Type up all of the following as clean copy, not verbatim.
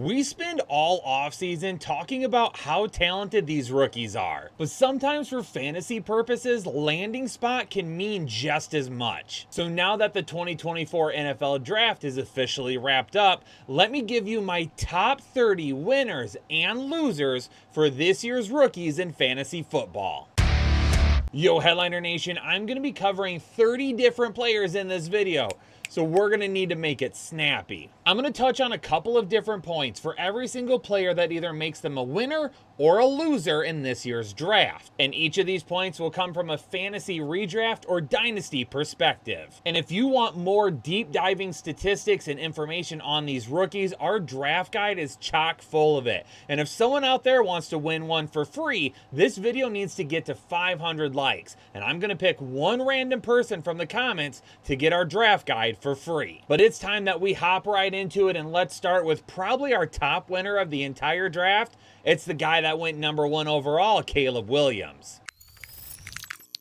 We spend all offseason talking about how talented these rookies are, but sometimes for fantasy purposes, landing spot can mean just as much. So now that the 2024 NFL Draft is officially wrapped up, let me give you my top 30 winners and losers for this year's rookies in fantasy football. Yo, Headliner Nation, I'm going to be covering 30 different players in this video, so we're going to need to make it snappy. I'm going to touch on a couple of different points for every single player that either makes them a winner or a loser in this year's draft. And each of these points will come from a fantasy redraft or dynasty perspective. And if you want more deep diving statistics and information on these rookies, our draft guide is chock full of it. And if someone out there wants to win one for free, this video needs to get to 500 likes. And I'm going to pick one random person from the comments to get our draft guide for free. But it's time that we hop right into it, and let's start with probably our top winner of the entire draft. It's the guy that went number 1 overall, Caleb Williams.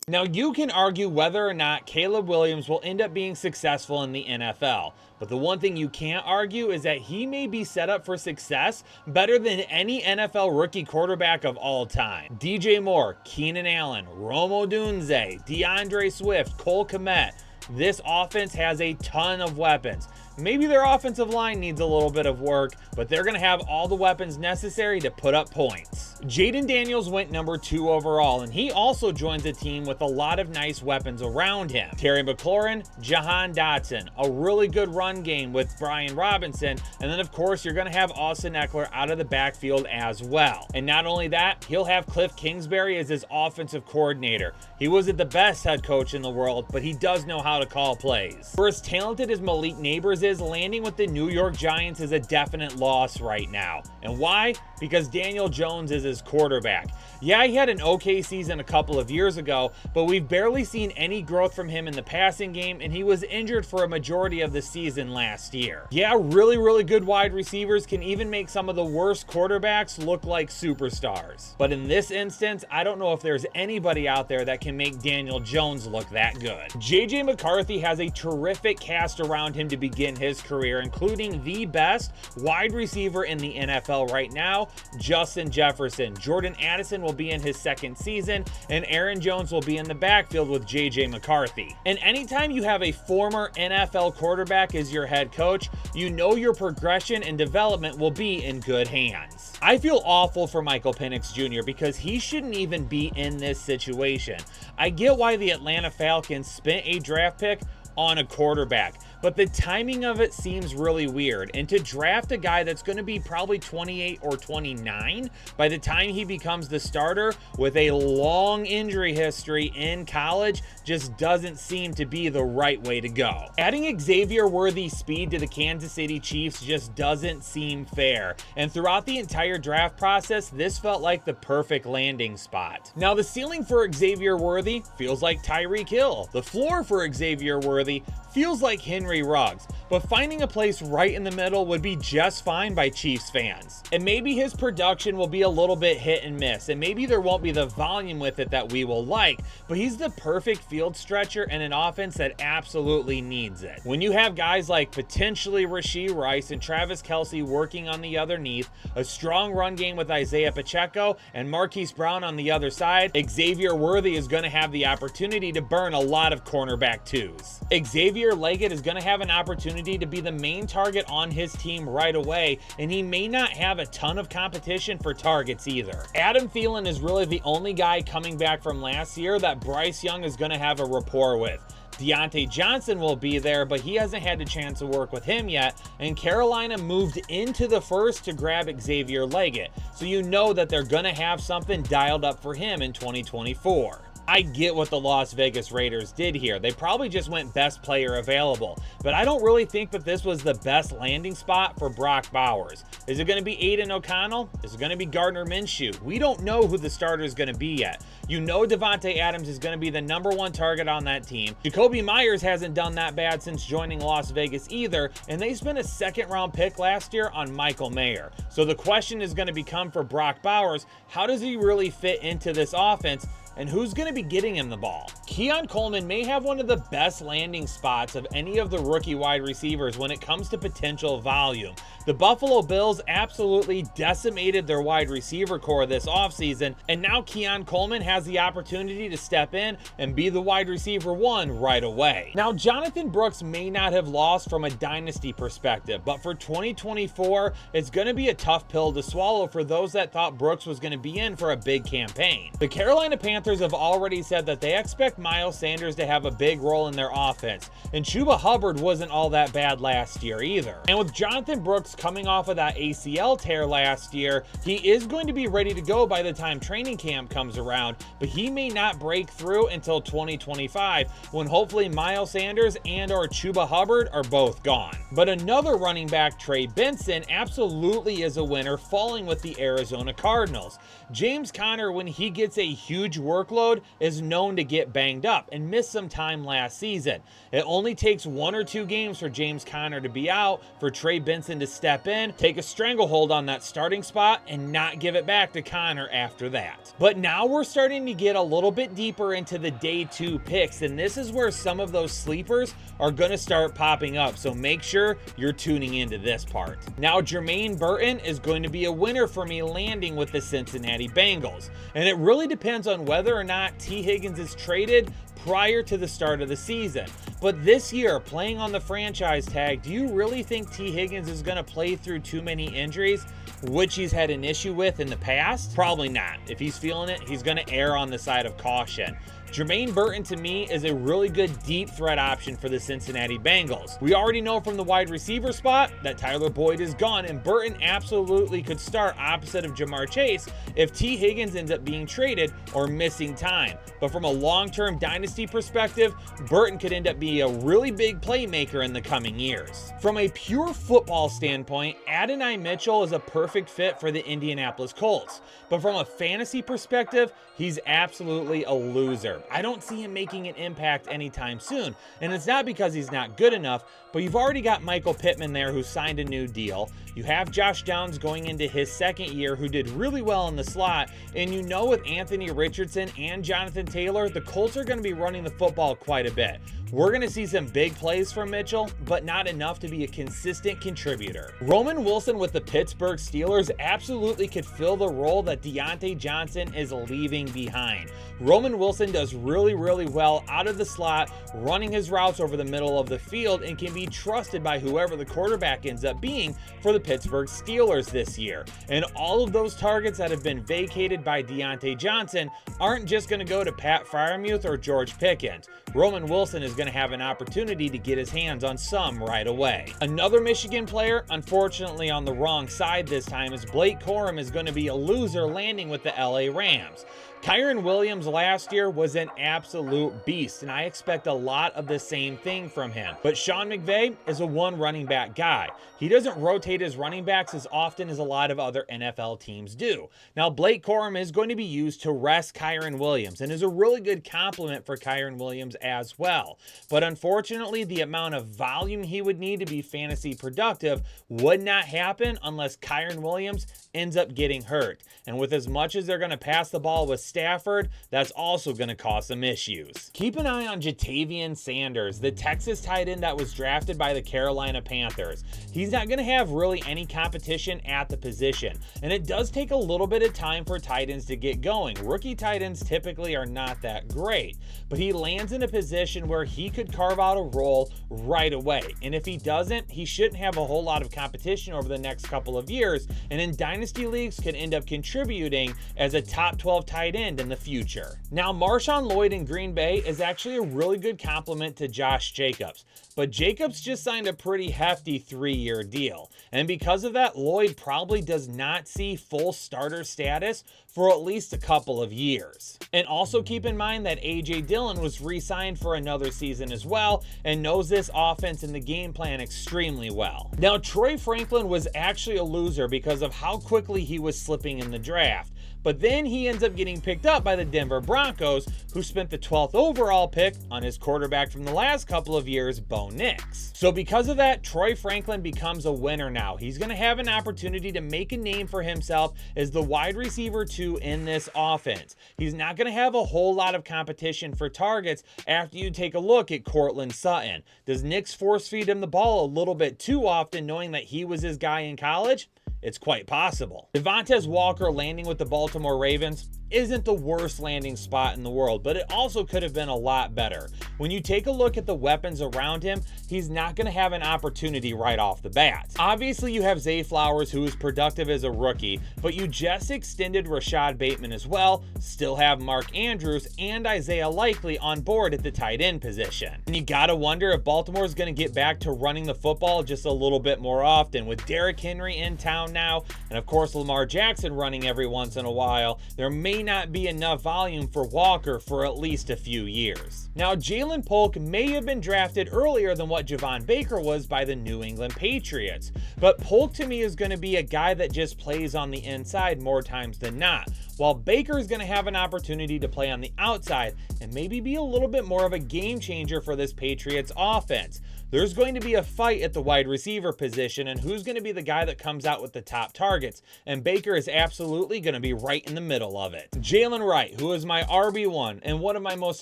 Now, you can argue whether or not Caleb Williams will end up being successful in the NFL, but the one thing you can't argue is that he may be set up for success better than any NFL rookie quarterback of all time. DJ Moore, Keenan Allen, Rome Odunze, DeAndre Swift, Cole Kmet. This offense has a ton of weapons. Maybe their offensive line needs a little bit of work, but they're going to have all the weapons necessary to put up points. Jaden Daniels went number 2 overall, and he also joins a team with a lot of nice weapons around him. Terry McLaurin, Jahan Dotson, a really good run game with Brian Robinson, and then of course you're going to have Austin Eckler out of the backfield as well. And not only that, he'll have Cliff Kingsbury as his offensive coordinator. He wasn't the best head coach in the world, but he does know how to call plays. For as talented as Malik Nabers is, landing with the New York Giants is a definite loss right now. And why? Because Daniel Jones is his quarterback. Yeah, he had an okay season a couple of years ago, but we've barely seen any growth from him in the passing game, and he was injured for a majority of the season last year. Yeah, really good wide receivers can even make some of the worst quarterbacks look like superstars. But in this instance, I don't know if there's anybody out there that can make Daniel Jones look that good. JJ McCarthy has a terrific cast around him to begin his career, including the best wide receiver in the NFL right now, Justin Jefferson. Jordan Addison will be in his second season, and Aaron Jones will be in the backfield with JJ McCarthy. And anytime you have a former NFL quarterback as your head coach, you know your progression and development will be in good hands. I feel awful for Michael Penix Jr. because he shouldn't even be in this situation. I get why the Atlanta Falcons spent a draft pick on a quarterback, but the timing of it seems really weird. And to draft a guy that's going to be probably 28 or 29 by the time he becomes the starter with a long injury history in college just doesn't seem to be the right way to go. Adding Xavier Worthy's speed to the Kansas City Chiefs just doesn't seem fair. And throughout the entire draft process, this felt like the perfect landing spot. Now, the ceiling for Xavier Worthy feels like Tyreek Hill. The floor for Xavier Worthy feels like Henry Ruggs, but finding a place right in the middle would be just fine by Chiefs fans. And maybe his production will be a little bit hit and miss, and maybe there won't be the volume with it that we will like, but he's the perfect field stretcher in an offense that absolutely needs it. When you have guys like potentially Rashee Rice and Travis Kelce working on the underneath, a strong run game with Isaiah Pacheco and Marquise Brown on the other side, Xavier Worthy is going to have the opportunity to burn a lot of cornerback twos. Xavier Leggett is going to have an opportunity to be the main target on his team right away, and he may not have a ton of competition for targets either. Adam Thielen is really the only guy coming back from last year that Bryce Young is going to have a rapport with. Deontay Johnson will be there, but he hasn't had a chance to work with him yet, and Carolina moved into the first to grab Xavier Leggett, so you know that they're going to have something dialed up for him in 2024. I get what the Las Vegas Raiders did here. They probably just went best player available, but I don't really think that this was the best landing spot for Brock Bowers. Is it going to be Aiden O'Connell? Is it going to be Gardner Minshew? We don't know who the starter is going to be yet. You know Devontae Adams is going to be the #1 target on that team. Jacoby Myers hasn't done that bad since joining Las Vegas either, and they spent a second-round pick last year on Michael Mayer. So the question is going to become for Brock Bowers, how does he really fit into this offense, And who's going to be getting him the ball? Keon Coleman may have one of the best landing spots of any of the rookie wide receivers when it comes to potential volume. The Buffalo Bills absolutely decimated their wide receiver core this offseason, and now Keon Coleman has the opportunity to step in and be the wide receiver one right away. Now, Jonathan Brooks may not have lost from a dynasty perspective, but for 2024, it's going to be a tough pill to swallow for those that thought Brooks was going to be in for a big campaign. The Carolina Panthers have already said that they expect Miles Sanders to have a big role in their offense, and Chuba Hubbard wasn't all that bad last year either. And with Jonathan Brooks coming off of that ACL tear last year, he is going to be ready to go by the time training camp comes around, but he may not break through until 2025, when hopefully Miles Sanders and or Chuba Hubbard are both gone. But another running back, Trey Benson, absolutely is a winner, falling with the Arizona Cardinals. James Conner, when he gets a huge workload, is known to get banged up and miss some time last season. It only takes 1 or 2 games for James Conner to be out, for Trey Benson to step in, take a stranglehold on that starting spot, and not give it back to Conner after that. But now we're starting to get a little bit deeper into the day 2 picks, and this is where some of those sleepers are going to start popping up, so make sure you're tuning into this part. Now, Jermaine Burton is going to be a winner for me landing with the Cincinnati Bengals, and it really depends on whether or not T. Higgins is traded prior to the start of the season. But this year, playing on the franchise tag, do you really think T. Higgins is going to play through too many injuries, which he's had an issue with in the past? Probably not. If he's feeling it, he's going to err on the side of caution. Jermaine Burton, to me, is a really good deep threat option for the Cincinnati Bengals. We already know from the wide receiver spot that Tyler Boyd is gone, and Burton absolutely could start opposite of Jamar Chase if T. Higgins ends up being traded or missing time. But from a long-term dynasty perspective, Burton could end up being a really big playmaker in the coming years. From a pure football standpoint, Adonai Mitchell is a perfect fit for the Indianapolis Colts. But from a fantasy perspective, he's absolutely a loser. I don't see him making an impact anytime soon, and it's not because he's not good enough, but you've already got Michael Pittman there who signed a new deal. You have Josh Downs going into his second year who did really well in the slot, and you know with Anthony Richardson and Jonathan Taylor, the Colts are going to be running the football quite a bit. We're going to see some big plays from Mitchell, but not enough to be a consistent contributor. Roman Wilson with the Pittsburgh Steelers absolutely could fill the role that Deontay Johnson is leaving behind. Roman Wilson does really well out of the slot, running his routes over the middle of the field, and can be trusted by whoever the quarterback ends up being for the Pittsburgh Steelers this year. And all of those targets that have been vacated by Deontay Johnson aren't just going to go to Pat Freiermuth or George Pickens. Roman Wilson is going to have an opportunity to get his hands on some right away. Another Michigan player, unfortunately on the wrong side this time, is Blake Corum is going to be a loser landing with the LA Rams. Kyren Williams last year was an absolute beast, and I expect a lot of the same thing from him. But Sean McVay is a one running back guy. He doesn't rotate his running backs as often as a lot of other NFL teams do. Now, Blake Corum is going to be used to rest Kyren Williams and is a really good complement for Kyren Williams as well. But unfortunately, the amount of volume he would need to be fantasy productive would not happen unless Kyren Williams ends up getting hurt. And with as much as they're going to pass the ball with Stafford, that's also going to cause some issues. Keep an eye on Jatavian Sanders, the Texas tight end that was drafted by the Carolina Panthers. He's not going to have really any competition at the position, and it does take a little bit of time for tight ends to get going. Rookie tight ends typically are not that great, but he lands in a position where he could carve out a role right away. And if he doesn't, he shouldn't have a whole lot of competition over the next couple of years, and in dynasty leagues could end up contributing as a top 12 tight end in the future. Now, Marshawn Lloyd in Green Bay is actually a really good complement to Josh Jacobs, but Jacobs just signed a pretty hefty 3-year deal, and because of that, Lloyd probably does not see full starter status for at least a couple of years. And also keep in mind that A.J. Dillon was re-signed for another season as well and knows this offense and the game plan extremely well. Now, Troy Franklin was actually a loser because of how quickly he was slipping in the draft. but then he ends up getting picked up by the Denver Broncos, who spent the 12th overall pick on his quarterback from the last couple of years, Bo Nix. So because of that, Troy Franklin becomes a winner now. He's going to have an opportunity to make a name for himself as the wide receiver 2 in this offense. He's not going to have a whole lot of competition for targets after you take a look at Courtland Sutton. Does Nix force feed him the ball a little bit too often, knowing that he was his guy in college? It's quite possible. Devontae Walker landing with the Baltimore Ravens isn't the worst landing spot in the world, but it also could have been a lot better. When you take a look at the weapons around him, he's not going to have an opportunity right off the bat. Obviously, you have Zay Flowers, who is productive as a rookie, but you just extended Rashad Bateman as well, still have Mark Andrews and Isaiah Likely on board at the tight end position. And you gotta wonder if Baltimore is going to get back to running the football just a little bit more often. With Derrick Henry in town now, and of course Lamar Jackson running every once in a while, there may not be enough volume for Walker for at least a few years. Now, Jalen Polk may have been drafted earlier than what Javon Baker was by the New England Patriots, but Polk to me is going to be a guy that just plays on the inside more times than not, while Baker is going to have an opportunity to play on the outside and maybe be a little bit more of a game changer for this Patriots offense. There's going to be a fight at the wide receiver position and who's going to be the guy that comes out with the top targets, and Baker is absolutely going to be right in the middle of it. Jalen Wright, who is my RB1 and one of my most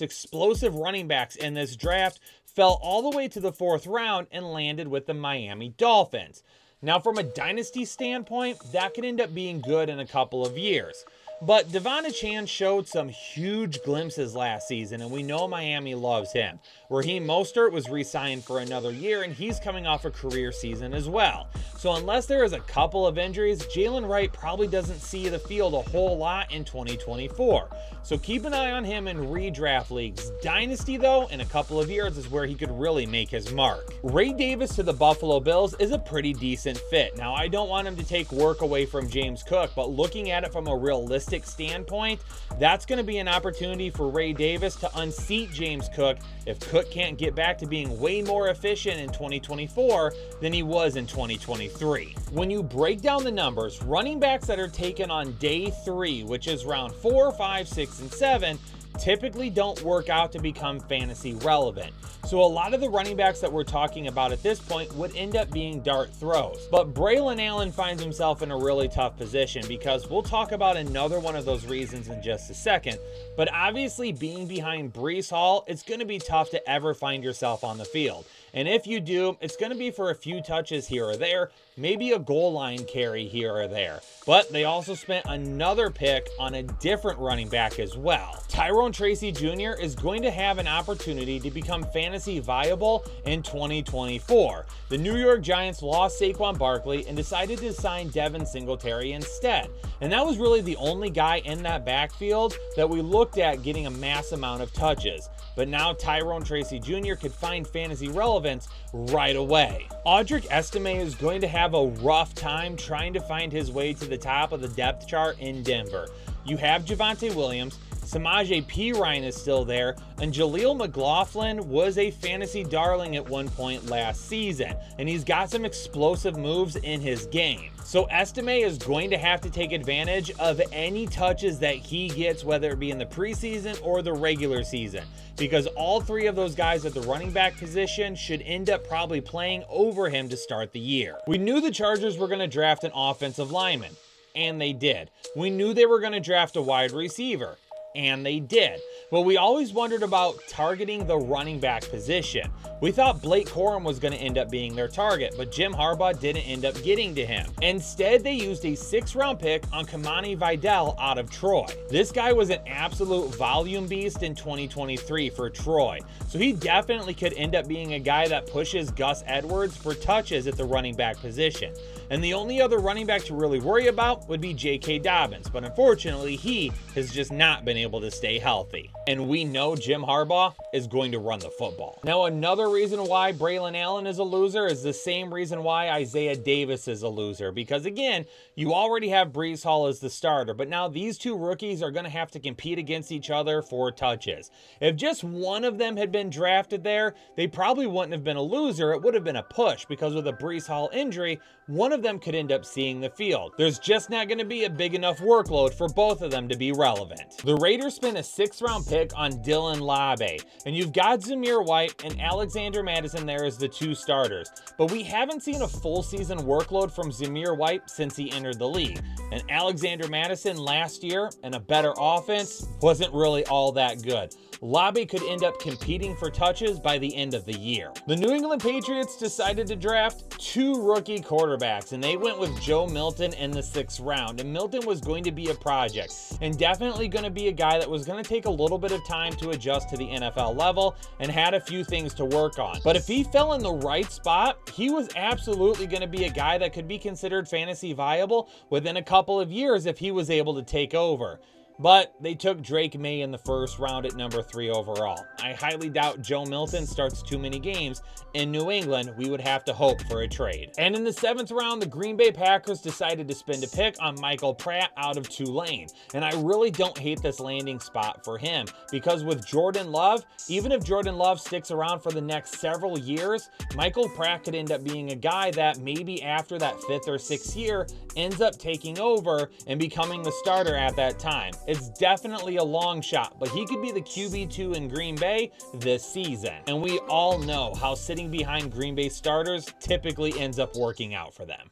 explosive running backs in this draft, fell all the way to the 4th round and landed with the Miami Dolphins. Now, from a dynasty standpoint, that could end up being good in a couple of years. But Devon Achane showed some huge glimpses last season, and we know Miami loves him. Raheem Mostert was re-signed for another year, and he's coming off a career season as well. So unless there is a couple of injuries, Jalen Wright probably doesn't see the field a whole lot in 2024. So keep an eye on him in redraft leagues. Dynasty, though, in a couple of years is where he could really make his mark. Ray Davis to the Buffalo Bills is a pretty decent fit. Now, I don't want him to take work away from James Cook, but looking at it from a realistic standpoint, that's going to be an opportunity for Ray Davis to unseat James Cook if Cook can't get back to being way more efficient in 2024 than he was in 2023. When you break down the numbers, running backs that are taken on day 3, which is round 4, 5, 6, and 7, typically don't work out to become fantasy relevant. So a lot of the running backs that we're talking about at this point would end up being dart throws. But Braylon Allen finds himself in a really tough position because we'll talk about another one of those reasons in just a second. But obviously being behind Breece Hall, it's going to be tough to ever find yourself on the field. And if you do, it's going to be for a few touches here or there, maybe a goal line carry here or there. But they also spent another pick on a different running back as well. Tyrone Tracy Jr. is going to have an opportunity to become fantasy viable in 2024. The New York Giants lost Saquon Barkley and decided to sign Devin Singletary instead. And that was really the only guy in that backfield that we looked at getting a mass amount of touches. But now Tyrone Tracy Jr. could find fantasy relevance right away. Audric Estime is going to have a rough time trying to find his way to the top of the depth chart in Denver. You have Javonte Williams, Samaje Perine is still there, and Jaleel McLaughlin was a fantasy darling at one point last season, and he's got some explosive moves in his game. So Estime is going to have to take advantage of any touches that he gets, whether it be in the preseason or the regular season, because all 3 of those guys at the running back position should end up probably playing over him to start the year. We knew the Chargers were going to draft an offensive lineman, and they did. We knew they were going to draft a wide receiver, and they did. But we always wondered about targeting the running back position. We thought Blake Corum was going to end up being their target, but Jim Harbaugh didn't end up getting to him. Instead, they used a 6th-round pick on Kamani Vidal out of Troy. This guy was an absolute volume beast in 2023 for Troy, so he definitely could end up being a guy that pushes Gus Edwards for touches at the running back position. And the only other running back to really worry about would be J.K. Dobbins, but unfortunately, he has just not been able to stay healthy. And we know Jim Harbaugh is going to run the football. Now, another other reason why Braylon Allen is a loser is the same reason why Isaiah Davis is a loser. Because again, you already have Breece Hall as the starter, but now these two rookies are going to have to compete against each other for touches. If just one of them had been drafted there, they probably wouldn't have been a loser. It would have been a push, because with a Breece Hall injury, one of them could end up seeing the field. There's just not going to be a big enough workload for both of them to be relevant. The Raiders spent a 6th-round pick on Dylan Labe, and you've got Zamir White and Alexander Mattison there as the two starters, but we haven't seen a full season workload from Zamir White since he entered the league, and Alexander Mattison last year in a better offense wasn't really all that good. Labe could end up competing for touches by the end of the year. The New England Patriots decided to draft 2 rookie quarterbacks, and they went with Joe Milton in the 6th round. And Milton was going to be a project, and definitely going to be a guy that was going to take a little bit of time to adjust to the NFL level and had a few things to work on. But if he fell in the right spot, he was absolutely going to be a guy that could be considered fantasy viable within a couple of years if he was able to take over. But they took Drake May in the 1st round at number 3 overall. I highly doubt Joe Milton starts too many games. In New England, we would have to hope for a trade. And in the 7th round, the Green Bay Packers decided to spend a pick on Michael Pratt out of Tulane. And I really don't hate this landing spot for him, because with Jordan Love, even if Jordan Love sticks around for the next several years, Michael Pratt could end up being a guy that maybe after that 5th or 6th year ends up taking over and becoming the starter at that time. It's definitely a long shot, but he could be the QB2 in Green Bay this season. And we all know how sitting behind Green Bay starters typically ends up working out for them.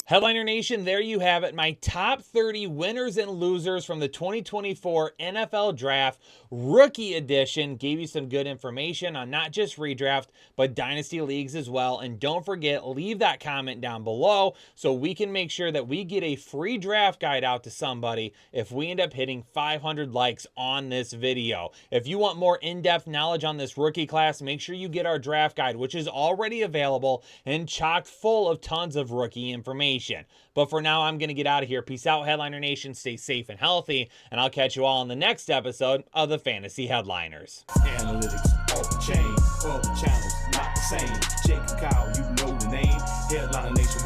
Headliner Nation, there you have it. My top 30 winners and losers from the 2024 NFL Draft Rookie Edition. Gave you some good information on not just redraft, but dynasty leagues as well. And don't forget, leave that comment down below so we can make sure that we get a free draft guide out to somebody if we end up hitting 500 likes on this video. If you want more in-depth knowledge on this rookie class, make sure you get our draft guide, which is already available and chock full of tons of rookie information. But for now, I'm going to get out of here. Peace out, Headliner Nation. Stay safe and healthy, and I'll catch you all in the next episode of the Fantasy Headliners. Analytics off the chain, all the channels not the same. Jake and Kyle, you know the name. Headliner Nation.